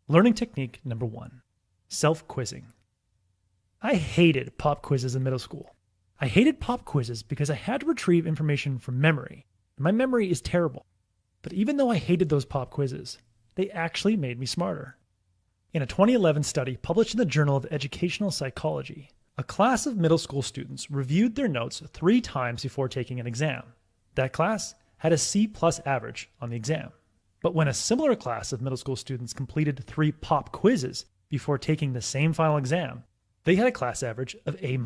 Learning technique number 1, self-quizzing. I hated pop quizzes in middle school. I hated pop quizzes because I had to retrieve information from memory, and my memory is terrible. But even though I hated those pop quizzes, they actually made me smarter. In a 2011 study published in the Journal of Educational Psychology, a class of middle school students reviewed their notes 3 times before taking an exam. That class had a C+ average on the exam. But when a similar class of middle school students completed 3 pop quizzes before taking the same final exam, they had a class average of A-.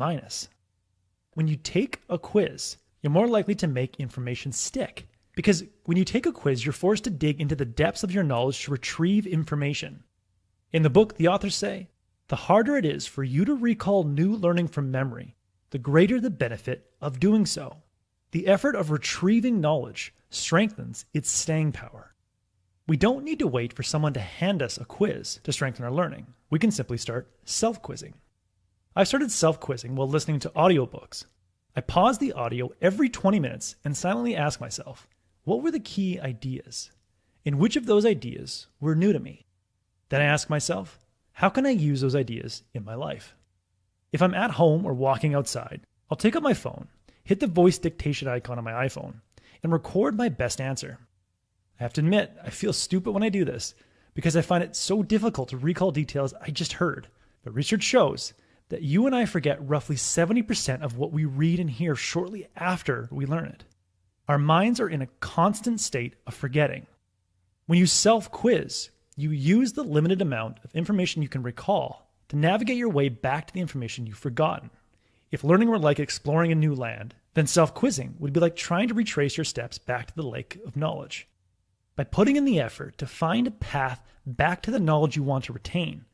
When you take a quiz, you're more likely to make information stick. Because when you take a quiz, you're forced to dig into the depths of your knowledge to retrieve information. In the book, the authors say, the harder it is for you to recall new learning from memory, the greater the benefit of doing so. The effort of retrieving knowledge strengthens its staying power. We don't need to wait for someone to hand us a quiz to strengthen our learning. We can simply start self-quizzing. I've started self-quizzing while listening to audiobooks. I pause the audio every 20 minutes and silently ask myself, what were the key ideas? And which of those ideas were new to me? Then I ask myself, how can I use those ideas in my life? If I'm at home or walking outside, I'll take up my phone, hit the voice dictation icon on my iPhone, and record my best answer. I have to admit, I feel stupid when I do this because I find it so difficult to recall details I just heard. But research shows that you and I forget roughly 70% of what we read and hear shortly after we learn it. Our minds are in a constant state of forgetting. When you self-quiz, you use the limited amount of information you can recall to navigate your way back to the information you've forgotten. If learning were like exploring a new land, then self-quizzing would be like trying to retrace your steps back to the lake of knowledge. By putting in the effort to find a path back to the knowledge you want to retain,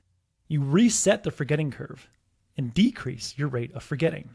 you reset the forgetting curve and decrease your rate of forgetting.